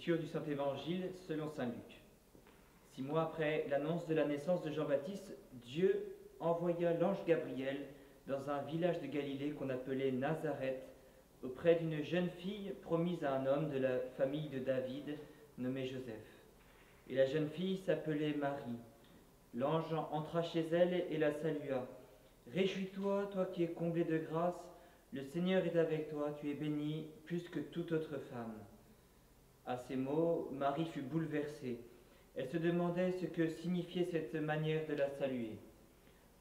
Lecture du Saint-Évangile selon saint Luc. 6 mois après l'annonce de la naissance de Jean-Baptiste, Dieu envoya l'ange Gabriel dans un village de Galilée qu'on appelait Nazareth, auprès d'une jeune fille promise à un homme de la famille de David, nommé Joseph. Et la jeune fille s'appelait Marie. L'ange entra chez elle et la salua. « Réjouis-toi, toi qui es comblée de grâce, le Seigneur est avec toi, tu es bénie plus que toute autre femme. » À ces mots, Marie fut bouleversée. Elle se demandait ce que signifiait cette manière de la saluer.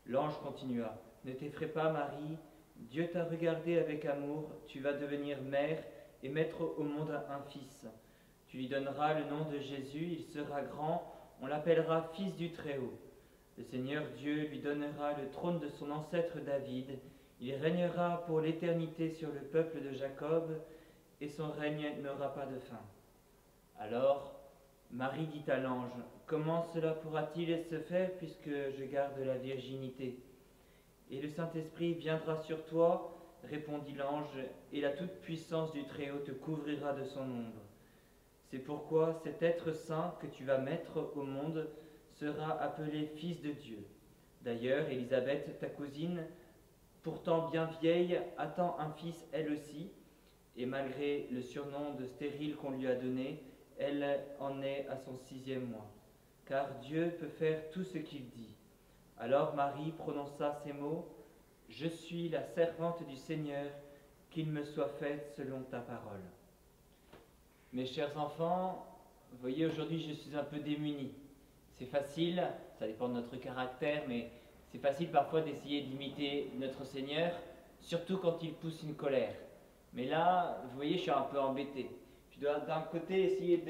L'ange continua. « Ne t'effraie pas, Marie, Dieu t'a regardée avec amour, tu vas devenir mère et mettre au monde un fils. Tu lui donneras le nom de Jésus, il sera grand, on l'appellera fils du Très-Haut. Le Seigneur Dieu lui donnera le trône de son ancêtre David, il régnera pour l'éternité sur le peuple de Jacob, et son règne n'aura pas de fin. » Alors, Marie dit à l'ange, « Comment cela pourra-t-il se faire puisque je garde la virginité ? Et le Saint-Esprit viendra sur toi, répondit l'ange, et la toute-puissance du Très-Haut te couvrira de son ombre. C'est pourquoi cet être saint que tu vas mettre au monde sera appelé Fils de Dieu. D'ailleurs, Élisabeth, ta cousine, pourtant bien vieille, attend un fils elle aussi, et malgré le surnom de stérile qu'on lui a donné, elle en est à son 6e mois, car Dieu peut faire tout ce qu'il dit. » Alors Marie prononça ces mots, « Je suis la servante du Seigneur, qu'il me soit fait selon ta parole. » Mes chers enfants, vous voyez, aujourd'hui je suis un peu démuni. C'est facile, ça dépend de notre caractère, mais c'est facile parfois d'essayer d'imiter notre Seigneur, surtout quand il pousse une colère. Mais là, vous voyez, je suis un peu embêté. Je dois d'un côté essayer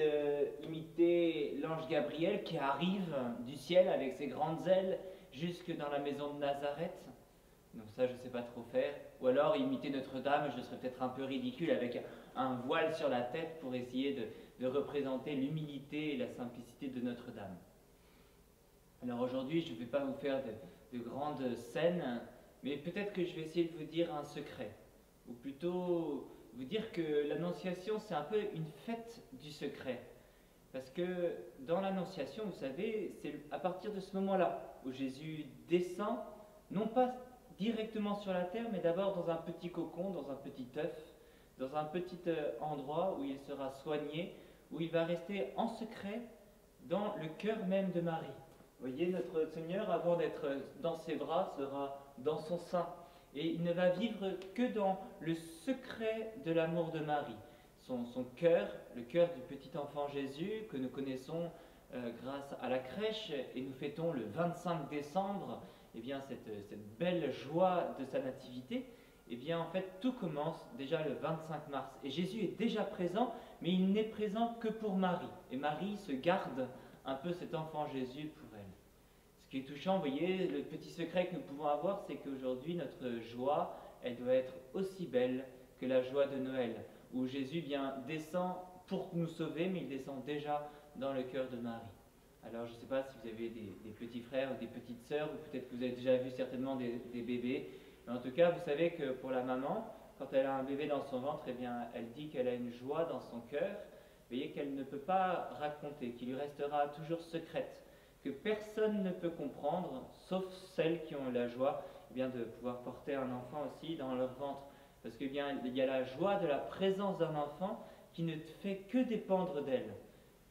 d'imiter l'ange Gabriel qui arrive du ciel avec ses grandes ailes jusque dans la maison de Nazareth. Donc ça, je ne sais pas trop faire. Ou alors imiter Notre-Dame, je serais peut-être un peu ridicule avec un voile sur la tête pour essayer de représenter l'humilité et la simplicité de Notre-Dame. Alors aujourd'hui, je ne vais pas vous faire de grandes scènes, mais peut-être que je vais essayer de vous dire un secret. Ou plutôt vous dire que l'Annonciation, c'est un peu une fête du secret. Parce que dans l'Annonciation, vous savez, c'est à partir de ce moment-là où Jésus descend, non pas directement sur la terre, mais d'abord dans un petit cocon, dans un petit œuf, dans un petit endroit où il sera soigné, où il va rester en secret dans le cœur même de Marie. Vous voyez, notre Seigneur, avant d'être dans ses bras, sera dans son sein. Et il ne va vivre que dans le secret de l'amour de Marie. Son cœur, le cœur du petit enfant Jésus, que nous connaissons grâce à la crèche, et nous fêtons le 25 décembre, eh bien, cette belle joie de sa nativité, eh bien, en fait, tout commence déjà le 25 mars. Et Jésus est déjà présent, mais il n'est présent que pour Marie. Et Marie se garde un peu cet enfant Jésus pour elle. Ce qui est touchant, vous voyez, le petit secret que nous pouvons avoir, c'est qu'aujourd'hui, notre joie, elle doit être aussi belle que la joie de Noël, où Jésus descend pour nous sauver, mais il descend déjà dans le cœur de Marie. Alors, je ne sais pas si vous avez des petits frères ou des petites sœurs, ou peut-être que vous avez déjà vu certainement des bébés, mais en tout cas, vous savez que pour la maman, quand elle a un bébé dans son ventre, eh bien, elle dit qu'elle a une joie dans son cœur, vous voyez, qu'elle ne peut pas raconter, qui lui restera toujours secrète, que personne ne peut comprendre, sauf celles qui ont la joie eh bien, de pouvoir porter un enfant aussi dans leur ventre. Parce qu'il y a la joie de la présence d'un enfant qui ne fait que dépendre d'elle.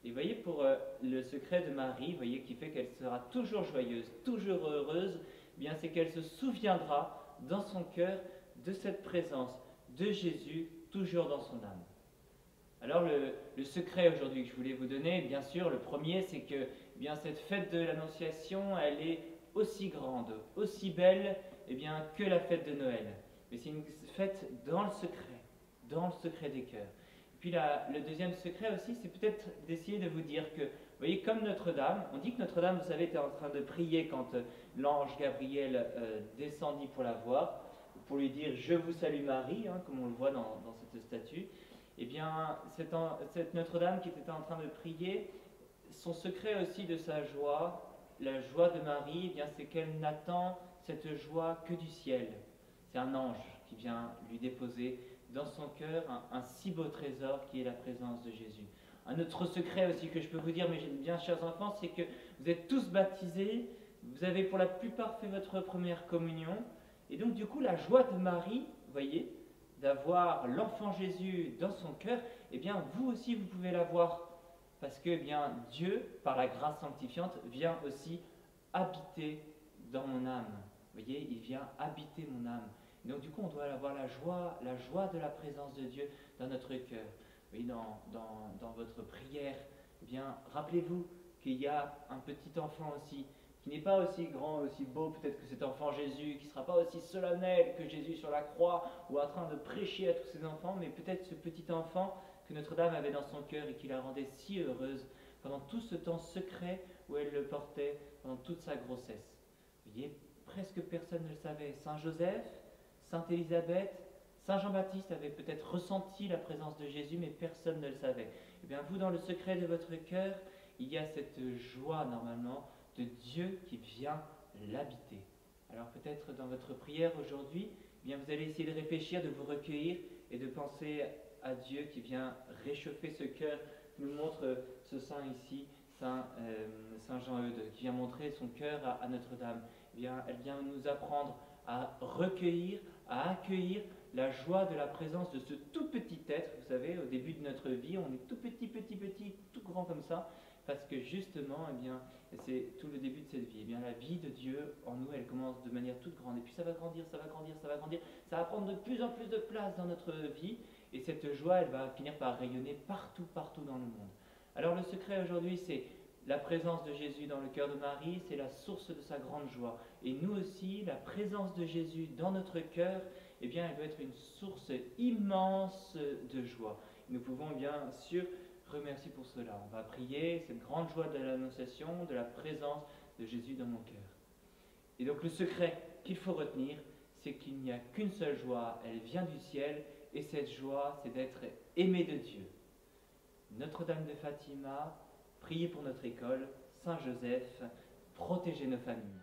Et vous voyez, pour le secret de Marie, vous voyez, qui fait qu'elle sera toujours joyeuse, toujours heureuse, eh bien, c'est qu'elle se souviendra dans son cœur de cette présence de Jésus, toujours dans son âme. Alors, le secret aujourd'hui que je voulais vous donner, bien sûr, le premier, c'est que eh bien, cette fête de l'Annonciation, elle est aussi grande, aussi belle eh bien, que la fête de Noël. Mais c'est une fête dans le secret des cœurs. Et puis le deuxième secret aussi, c'est peut-être d'essayer de vous dire que, vous voyez, comme Notre-Dame, on dit que Notre-Dame, vous savez, était en train de prier quand l'ange Gabriel descendit pour la voir, pour lui dire « Je vous salue Marie hein, », comme on le voit dans cette statue. Eh bien, cette Notre-Dame qui était en train de prier, son secret aussi de sa joie, la joie de Marie, eh bien, c'est qu'elle n'attend cette joie que du ciel. C'est un ange qui vient lui déposer dans son cœur un si beau trésor qui est la présence de Jésus. Un autre secret aussi que je peux vous dire, mes bien chers enfants, c'est que vous êtes tous baptisés, vous avez pour la plupart fait votre première communion, et donc du coup la joie de Marie, vous voyez, d'avoir l'enfant Jésus dans son cœur, eh bien vous aussi vous pouvez l'avoir, parce que eh bien Dieu, par la grâce sanctifiante, vient aussi habiter dans mon âme. Vous voyez, il vient habiter mon âme. Et donc du coup on doit avoir la joie de la présence de Dieu dans notre cœur. Oui, dans votre prière, eh bien, rappelez-vous qu'il y a un petit enfant aussi, qui n'est pas aussi grand, aussi beau peut-être que cet enfant Jésus, qui ne sera pas aussi solennel que Jésus sur la croix, ou en train de prêcher à tous ses enfants, mais peut-être ce petit enfant que Notre-Dame avait dans son cœur et qui la rendait si heureuse pendant tout ce temps secret où elle le portait pendant toute sa grossesse. Vous voyez, presque personne ne le savait. Saint Joseph, Sainte Élisabeth, Saint Jean-Baptiste avait peut-être ressenti la présence de Jésus, mais personne ne le savait. Eh bien, vous, dans le secret de votre cœur, il y a cette joie, normalement, de Dieu qui vient l'habiter. Alors, peut-être dans votre prière aujourd'hui, eh bien, vous allez essayer de réfléchir, de vous recueillir et de penser à Dieu qui vient réchauffer ce cœur, qui nous montre ce saint ici, Saint Jean-Eudes, qui vient montrer son cœur à Notre-Dame. Eh bien, elle vient nous apprendre à recueillir, à accueillir la joie de la présence de ce tout petit être. Vous savez, au début de notre vie, on est tout petit, tout grand comme ça, parce que justement, eh bien, c'est tout le début de cette vie. Eh bien, la vie de Dieu en nous, elle commence de manière toute grande, et puis ça va grandir, ça va grandir, ça va grandir, ça va prendre de plus en plus de place dans notre vie, et cette joie, elle va finir par rayonner partout, partout dans le monde. Alors le secret aujourd'hui, c'est la présence de Jésus dans le cœur de Marie, c'est la source de sa grande joie. Et nous aussi, la présence de Jésus dans notre cœur, eh bien, elle doit être une source immense de joie. Nous pouvons bien sûr remercier pour cela. On va prier cette grande joie de l'annonciation, de la présence de Jésus dans mon cœur. Et donc le secret qu'il faut retenir, c'est qu'il n'y a qu'une seule joie, elle vient du ciel, et cette joie, c'est d'être aimé de Dieu. Notre-Dame de Fatima, priez pour notre école, Saint Joseph, protégez nos familles.